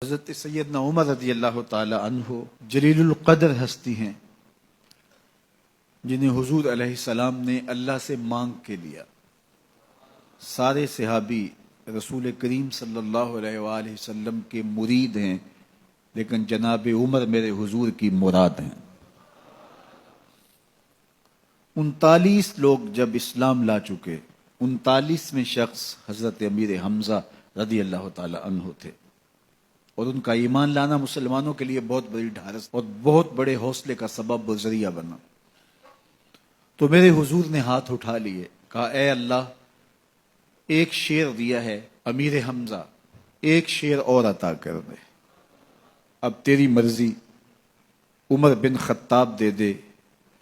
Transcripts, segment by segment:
حضرت سیدنا عمر رضی اللہ تعالی عنہ جلیل القدر ہستی ہیں جنہیں حضور علیہ السلام نے اللہ سے مانگ کے لیا۔ سارے صحابی رسول کریم صلی اللہ علیہ وآلہ وسلم کے مرید ہیں، لیکن جناب عمر میرے حضور کی مراد ہیں۔ 39 لوگ جب اسلام لا چکے، 39ویں شخص حضرت امیر حمزہ رضی اللہ تعالی عنہ تھے، اور ان کا ایمان لانا مسلمانوں کے لیے بہت بڑی ڈھارس اور بہت بڑے حوصلے کا سبب و ذریعہ بنا۔ تو میرے حضور نے ہاتھ اٹھا لیے، کہا اے اللہ، ایک شیر دیا ہے امیر حمزہ، ایک شیر اور عطا کر دے، اب تیری مرضی، عمر بن خطاب دے دے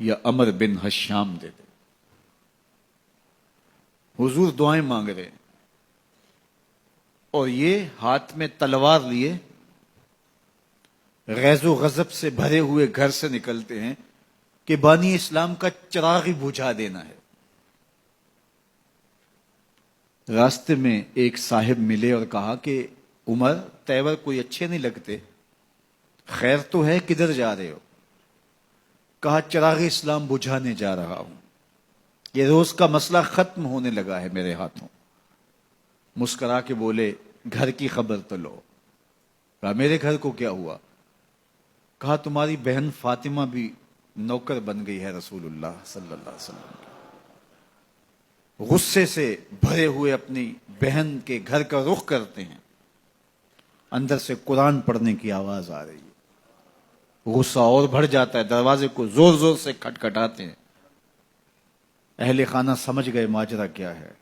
یا عمر بن حشام دے دے۔ حضور دعائیں مانگ رہے اور یہ ہاتھ میں تلوار لیے غیظ و غضب سے بھرے ہوئے گھر سے نکلتے ہیں کہ بانی اسلام کا چراغ ہی بجھا دینا ہے۔ راستے میں ایک صاحب ملے اور کہا کہ عمر، تیور کوئی اچھے نہیں لگتے، خیر تو ہے، کدھر جا رہے ہو؟ کہا چراغ اسلام بجھانے جا رہا ہوں، یہ روز کا مسئلہ ختم ہونے لگا ہے میرے ہاتھوں۔ مسکرا کے بولے گھر کی خبر تو لو۔ کہا میرے گھر کو کیا ہوا؟ کہا تمہاری بہن فاطمہ بھی نوکر بن گئی ہے رسول اللہ صلی اللہ علیہ وسلم کی۔ غصے سے بھرے ہوئے اپنی بہن کے گھر کا رخ کرتے ہیں، اندر سے قرآن پڑھنے کی آواز آ رہی ہے، غصہ اور بڑھ جاتا ہے، دروازے کو زور زور سے کھٹکھٹاتے ہیں۔ اہل خانہ سمجھ گئے ماجرا کیا ہے،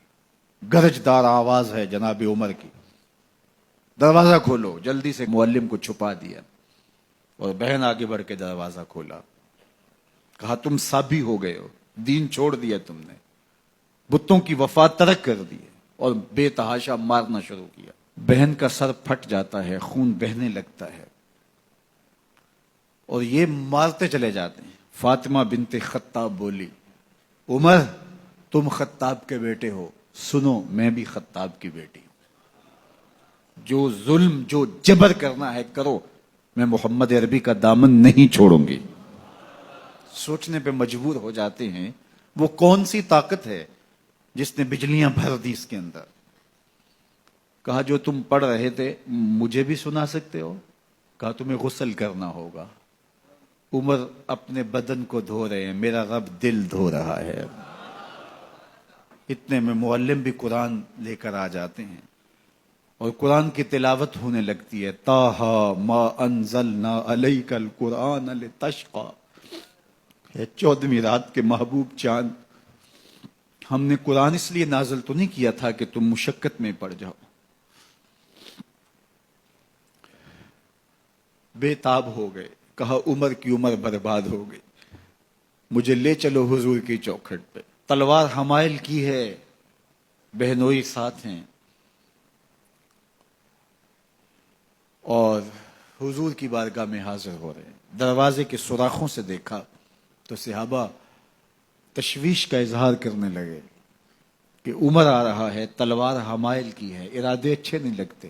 گرجدار آواز ہے جناب عمر کی، دروازہ کھولو۔ جلدی سے معلم کو چھپا دیا اور بہن آگے بڑھ کے دروازہ کھولا۔ کہا تم سابی ہو گئے ہو، دین چھوڑ دیا تم نے، بتوں کی وفا ترک کر دی اور بے تحاشا مارنا شروع کیا۔ بہن کا سر پھٹ جاتا ہے، خون بہنے لگتا ہے اور یہ مارتے چلے جاتے ہیں۔ فاطمہ بنت خطاب بولی عمر تم خطاب کے بیٹے ہو، سنو میں بھی خطاب کی بیٹی ہوں، جو ظلم جو جبر کرنا ہے کرو، میں محمد عربی کا دامن نہیں چھوڑوں گی۔ سوچنے پہ مجبور ہو جاتے ہیں وہ کون سی طاقت ہے جس نے بجلیاں بھر دی اس کے اندر۔ کہا جو تم پڑھ رہے تھے مجھے بھی سنا سکتے ہو؟ کہا تمہیں غسل کرنا ہوگا۔ عمر اپنے بدن کو دھو رہے ہیں، میرا رب دل دھو رہا ہے۔ اتنے میں معلم بھی قرآن لے کر آ جاتے ہیں اور قرآن کی تلاوت ہونے لگتی ہے۔ طٰہٰ ما انزلنا علیک القرآن لتشقیٰ، 14ویں رات کے محبوب چاند، ہم نے قرآن اس لیے نازل تو نہیں کیا تھا کہ تم مشقت میں پڑ جاؤ۔ بے تاب ہو گئے، کہا عمر کی عمر برباد ہو گئی، مجھے لے چلو حضور کی چوکھٹ پہ۔ تلوار حمائل کی ہے، بہنوئی ساتھ ہیں، اور حضور کی بارگاہ میں حاضر ہو رہے ہیں۔ دروازے کے سوراخوں سے دیکھا تو صحابہ تشویش کا اظہار کرنے لگے کہ عمر آ رہا ہے، تلوار حمائل کی ہے، ارادے اچھے نہیں لگتے۔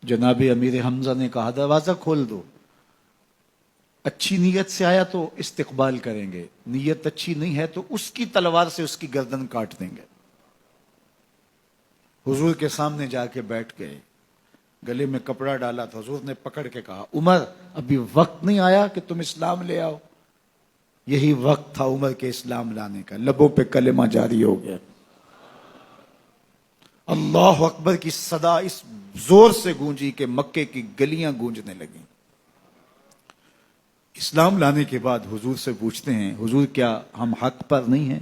جناب امیر حمزہ نے کہا دروازہ کھول دو، اچھی نیت سے آیا تو استقبال کریں گے، نیت اچھی نہیں ہے تو اس کی تلوار سے اس کی گردن کاٹ دیں گے۔ حضور کے سامنے جا کے بیٹھ گئے، گلے میں کپڑا ڈالا تھا، حضور نے پکڑ کے کہا عمر ابھی وقت نہیں آیا کہ تم اسلام لے آؤ؟ یہی وقت تھا عمر کے اسلام لانے کا۔ لبوں پہ کلمہ جاری ہو گیا، اللہ اکبر کی صدا اس زور سے گونجی کہ مکے کی گلیاں گونجنے لگیں۔ اسلام لانے کے بعد حضور سے پوچھتے ہیں حضور کیا ہم حق پر نہیں ہیں؟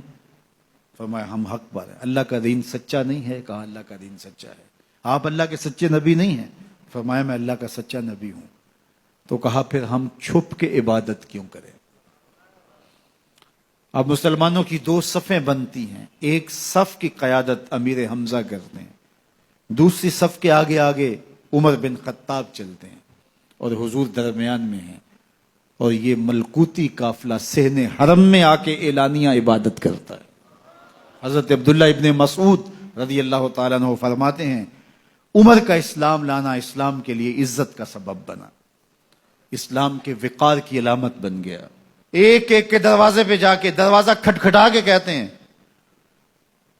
فرمایا ہم حق پر ہیں۔ اللہ کا دین سچا نہیں ہے؟ کہا اللہ کا دین سچا ہے۔ آپ اللہ کے سچے نبی نہیں ہیں؟ فرمایا میں اللہ کا سچا نبی ہوں۔ تو کہا پھر ہم چھپ کے عبادت کیوں کریں؟ اب مسلمانوں کی 2 صفیں بنتی ہیں، ایک صف کی قیادت امیر حمزہ کرتے ہیں، دوسری صف کے آگے آگے عمر بن خطاب چلتے ہیں اور حضور درمیان میں ہیں، اور یہ ملکوتی قافلہ صحن حرم میں آ کے اعلانیہ عبادت کرتا ہے۔ حضرت عبداللہ ابن مسعود رضی اللہ تعالیٰ عنہ فرماتے ہیں عمر کا اسلام لانا اسلام کے لیے عزت کا سبب بنا، اسلام کے وقار کی علامت بن گیا۔ ایک ایک کے دروازے پہ جا کے دروازہ کھٹکھٹا کے کہتے ہیں،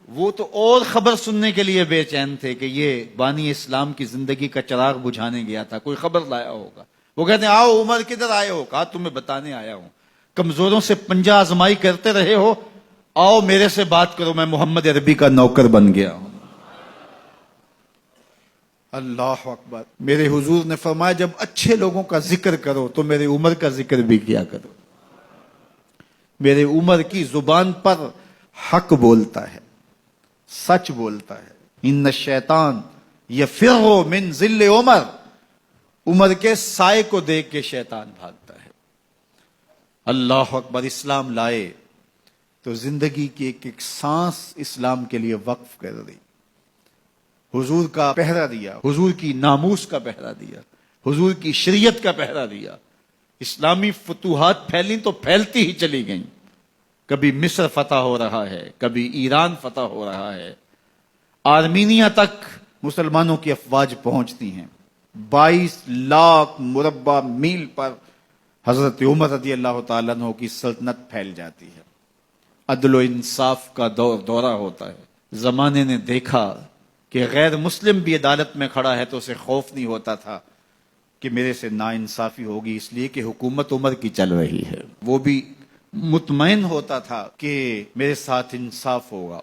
وہ تو اور خبر سننے کے لیے بے چین تھے کہ یہ بانی اسلام کی زندگی کا چراغ بجھانے گیا تھا، کوئی خبر لایا ہوگا۔ وہ کہتے ہیں آؤ عمر کدھر آئے ہو؟ کہا تمہیں بتانے آیا ہوں، کمزوروں سے پنجہ آزمائی کرتے رہے ہو، آؤ میرے سے بات کرو، میں محمد عربی کا نوکر بن گیا ہوں۔ اللہ اکبر۔ میرے حضور نے فرمایا جب اچھے لوگوں کا ذکر کرو تو میرے عمر کا ذکر بھی کیا کرو۔ میرے عمر کی زبان پر حق بولتا ہے، سچ بولتا ہے۔ ان الشیطان یفر من ظل عمر، عمر کے سائے کو دیکھ کے شیطان بھاگتا ہے۔ اللہ اکبر۔ اسلام لائے تو زندگی کی ایک ایک سانس اسلام کے لیے وقف کر دی، حضور کا پہرا دیا، حضور کی ناموس کا پہرا دیا، حضور کی شریعت کا پہرا دیا۔ اسلامی فتوحات پھیلیں تو پھیلتی ہی چلی گئیں، کبھی مصر فتح ہو رہا ہے، کبھی ایران فتح ہو رہا ہے، آرمینیا تک مسلمانوں کی افواج پہنچتی ہیں۔ 22 لاکھ مربع میل پر حضرت عمر رضی اللہ تعالیٰ عنہ کی سلطنت پھیل جاتی ہے۔ عدل و انصاف کا دورہ ہوتا ہے۔ زمانے نے دیکھا کہ غیر مسلم بھی عدالت میں کھڑا ہے تو اسے خوف نہیں ہوتا تھا کہ میرے سے ناانصافی ہوگی، اس لیے کہ حکومت عمر کی چل رہی ہے۔ وہ بھی مطمئن ہوتا تھا کہ میرے ساتھ انصاف ہوگا۔